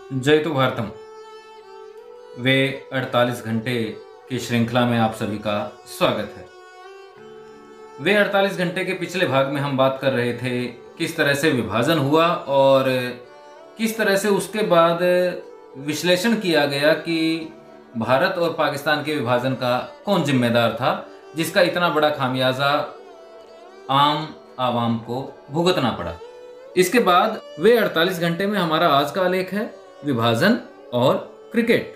जयतु भारतम। वे 48 घंटे की श्रृंखला में आप सभी का स्वागत है। वे 48 घंटे के पिछले भाग में हम बात कर रहे थे किस तरह से विभाजन हुआ और किस तरह से उसके बाद विश्लेषण किया गया कि भारत और पाकिस्तान के विभाजन का कौन जिम्मेदार था, जिसका इतना बड़ा खामियाजा आम आवाम को भुगतना पड़ा। इसके बाद वे 48 घंटे में हमारा आज का आलेख है विभाजन और क्रिकेट।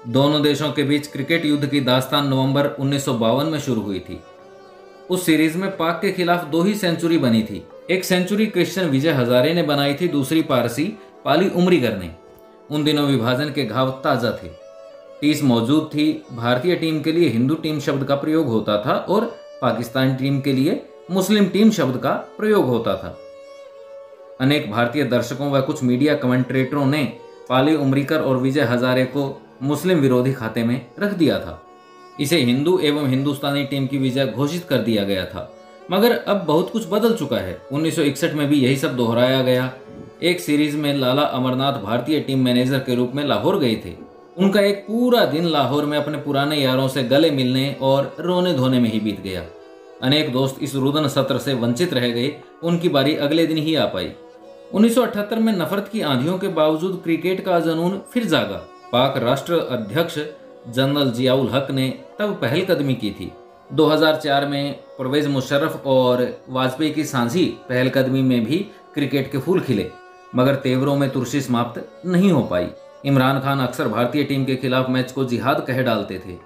दोनों देशों के बीच क्रिकेट युद्ध की दास्तान नवंबर 1952 में शुरू हुई थी। उस सीरीज में पाक के खिलाफ 2 ही सेंचुरी बनी थी। एक सेंचुरी क्रिश्चियन विजय हजारे ने बनाई थी, दूसरी पारसी पाली उमरीगर ने। उन दिनों विभाजन के घाव ताजा थे। टीस मौजूद थी। भारतीय टीम के लिए हिंदू टीम शब्द का प्रयोग होता था और पाकिस्तान टीम के लिए मुस्लिम टीम शब्द का प्रयोग होता था। अनेक भारतीय दर्शकों व कुछ मीडिया कमेंटेटरों ने पाली उमरीकर और विजय हजारे को मुस्लिम विरोधी खाते में रख दिया था। इसे हिंदू एवं हिंदुस्तानी टीम की विजय घोषित कर दिया गया था। मगर अब बहुत कुछ बदल चुका है। 1961 में भी यही सब दोहराया गया। एक सीरीज में लाला अमरनाथ भारतीय टीम मैनेजर के रूप में लाहौर गए थे। उनका एक पूरा दिन लाहौर में अपने पुराने यारों से गले मिलने और रोने धोने में ही बीत गया। अनेक दोस्त इस रुदन सत्र से वंचित रह गए। उनकी बारी अगले दिन ही आ पाई। 1978 में नफरत की आंधियों के बावजूद क्रिकेट का जुनून फिर जागा। पाक राष्ट्र अध्यक्ष जनरल जियाउल हक ने तब पहलकदमी की थी। 2004 में परवेज मुशर्रफ और वाजपेयी की सांझी पहलकदमी में भी क्रिकेट के फूल खिले, मगर तेवरों में तुर्शी समाप्त नहीं हो पाई। इमरान खान अक्सर भारतीय टीम के खिलाफ मैच को जिहाद कह डालते थे।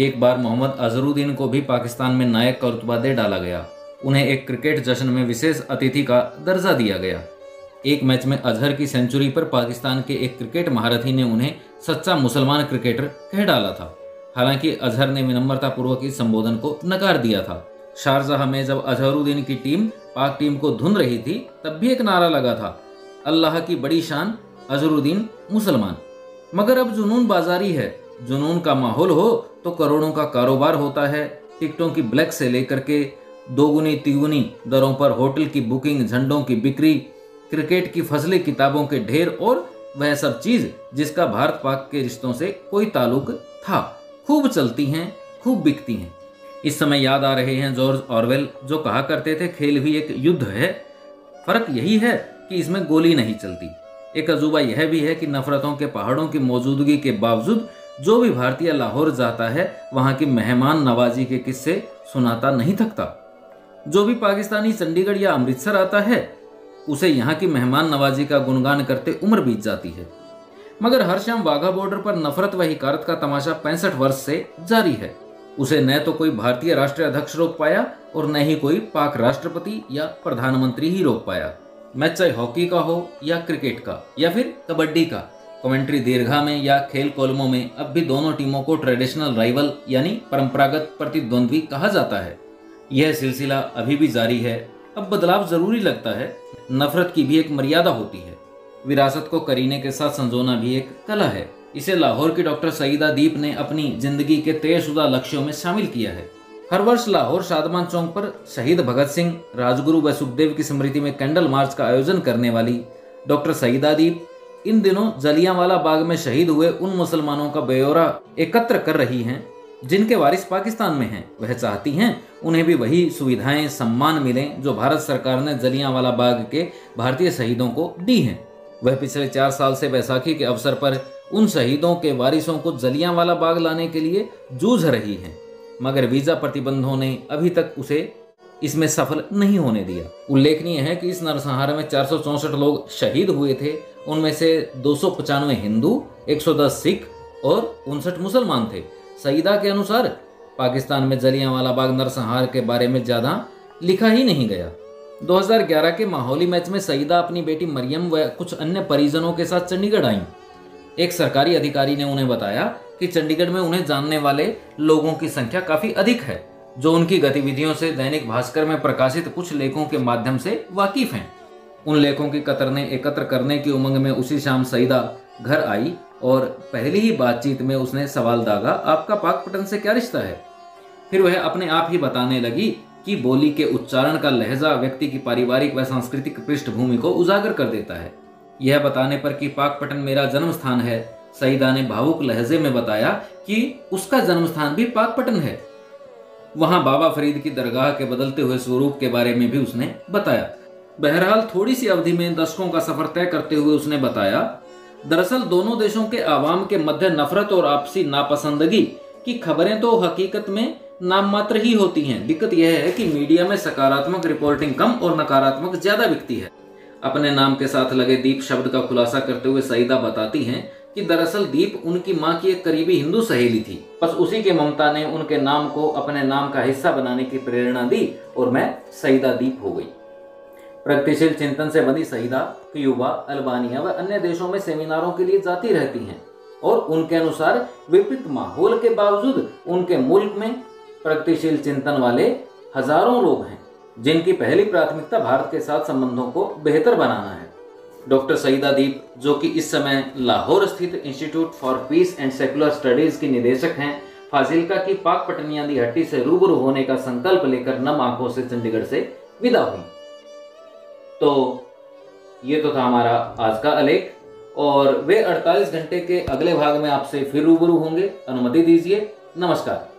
एक बार मोहम्मद अजहरुद्दीन को भी पाकिस्तान में नायक का रुतबा दे डाला गया। उन्हें एक क्रिकेट जश्न में विशेष अतिथि का दर्जा दिया गया। एक मैच में अजहर की सेंचुरी पर पाकिस्तान के एक क्रिकेट महारथी ने उन्हें सच्चा मुसलमान क्रिकेटर कह डाला था। हालांकि अजहर ने विनम्रता पूर्वक इस संबोधन को नकार दिया था। शारजाह में जब अजहरुद्दीन की टीम पाक टीम को धुन रही थी, तब भी एक नारा लगा था, अल्लाह की बड़ी शान अजहरुद्दीन मुसलमान। मगर अब जुनून बाजारी है। जुनून का माहौल हो तो करोड़ों का कारोबार होता है। टिकटों की ब्लैक से लेकर के दोगुनी तिगुनी दरों पर होटल की बुकिंग, झंडों की बिक्री, क्रिकेट की फसली किताबों के ढेर और वह सब चीज जिसका भारत पाक के रिश्तों से कोई ताल्लुक था, खूब चलती हैं, खूब बिकती हैं। इस समय याद आ रहे हैं जॉर्ज ऑरवेल, जो कहा करते थे खेल भी एक युद्ध है, फर्क यही है कि इसमें गोली नहीं चलती। एक अजूबा यह भी है कि नफरतों के पहाड़ों की मौजूदगी के बावजूद जो भी भारतीय लाहौर जाता है, वहां की मेहमान नवाजी के किस्से सुनाता नहीं थकता। जो भी पाकिस्तानी चंडीगढ़ या अमृतसर आता है, उसे यहाँ की मेहमान नवाजी का गुणगान करते उम्र बीत जाती है। मगर हर शाम वाघा बॉर्डर पर नफरत व हिकारत का तमाशा 65 वर्ष से जारी है। उसे न तो कोई भारतीय राष्ट्रीय अध्यक्ष रोक पाया और न ही कोई पाक राष्ट्रपति या प्रधानमंत्री ही रोक पाया। मैच चाहे हॉकी का हो या क्रिकेट का या फिर कबड्डी का, कमेंट्री दीर्घा में या खेल कॉलमों में अब भी दोनों टीमों को ट्रेडिशनल राइवल यानी परंपरागत प्रतिद्वंद्वी कहा जाता है। यह सिलसिला अभी भी जारी है। अब बदलाव जरूरी लगता है। नफरत की भी एक मर्यादा होती है। विरासत को करीने के साथ संजोना भी एक कला है। इसे लाहौर की डॉक्टर सईदा दीप ने अपनी जिंदगी के तयशुदा लक्ष्यों में शामिल किया है। हर वर्ष लाहौर शादमान चौक पर शहीद भगत सिंह, राजगुरु व सुखदेव की स्मृति में कैंडल मार्च का आयोजन करने वाली डॉक्टर सईदा दीप इन दिनों जलियांवाला बाग में शहीद हुए उन मुसलमानों का ब्यौरा एकत्र कर रही हैं जिनके वारिस पाकिस्तान में हैं। वह चाहती हैं उन्हें भी वही सुविधाएं, सम्मान मिलें जो भारत सरकार ने जलियांवाला बाग के भारतीय शहीदों को दी हैं। वह पिछले 4 साल से बैसाखी के अवसर पर उन शहीदों के वारिसों को जलियांवाला बाग लाने के लिए जूझ रही हैं, मगर वीजा प्रतिबंधों ने अभी तक उसे इसमें सफल नहीं होने दिया। उल्लेखनीय है कि इस नरसंहार में 464 लोग शहीद हुए थे। उनमें से 295 हिंदू, 110 सिख और 59 मुसलमान थे। सईदा के अनुसार पाकिस्तान में जलियांवाला बाग नरसंहार के बारे में ज्यादा लिखा ही नहीं गया। 2011 के माहौली मैच में सईदा अपनी बेटी मरियम व कुछ अन्य परिजनों के साथ चंडीगढ़ आईं। एक सरकारी अधिकारी ने उन्हें बताया कि चंडीगढ़ में उन्हें जानने वाले लोगों की संख्या काफी अधिक है, जो उनकी गतिविधियों से दैनिक भास्कर में प्रकाशित कुछ लेखों के माध्यम से वाकिफ हैं। उन लेखों की कतरने एकत्र करने की उमंग में उसी शाम सईदा घर आई और पहली ही बातचीत में उसने सवाल दागा, आपका पाकपटन से क्या रिश्ता है? फिर वह अपने आप ही बताने लगी कि बोली के उच्चारण का लहजा व्यक्ति की पारिवारिक व सांस्कृतिक पृष्ठभूमि को उजागर कर देता है। यह बताने पर कि पाकपटन मेरा जन्म स्थान है, सईदा ने भावुक लहजे में बताया कि उसका जन्म स्थान भी पाकपटन है। वहां बाबा फरीद की दरगाह के बदलते हुए स्वरूप के बारे में भी उसने बताया। बहरहाल थोड़ी सी अवधि में दशकों का सफर तय करते हुए उसने बताया, दरअसल दोनों देशों के आवाम के मध्य नफरत और आपसी नापसंदगी की खबरें तो हकीकत में नाम मात्र ही होती हैं। दिक्कत यह है कि मीडिया में सकारात्मक रिपोर्टिंग कम और नकारात्मक ज्यादा बिकती है। अपने नाम के साथ लगे दीप शब्द का खुलासा करते हुए सईदा बताती हैं कि दरअसल दीप उनकी मां की एक करीबी हिंदू सहेली थी। बस उसी के ममता ने उनके नाम को अपने नाम का हिस्सा बनाने की प्रेरणा दी और मैं सईदा दीप हो गई। प्रगतिशील चिंतन से बनी सईदा क्यूबा, अल्बानिया व अन्य देशों में सेमिनारों के लिए जाती रहती हैं और उनके अनुसार विपरीत माहौल के बावजूद उनके मुल्क में प्रगतिशील चिंतन वाले हजारों लोग हैं जिनकी पहली प्राथमिकता भारत के साथ संबंधों को बेहतर बनाना है। डॉक्टर सईदा दीप, जो कि इस समय लाहौर स्थित institute for piece and secular studies की निदेशक हैं, फाजिल्का की पाकपटनिया दी हट्टी से रूबरू होने का संकल्प लेकर नम आंखों से चंडीगढ़ से विदा हुई। तो ये तो था हमारा आज का आलेख, और वे 48 घंटे के अगले भाग में आपसे फिर रूबरू होंगे। अनुमति दीजिए। नमस्कार।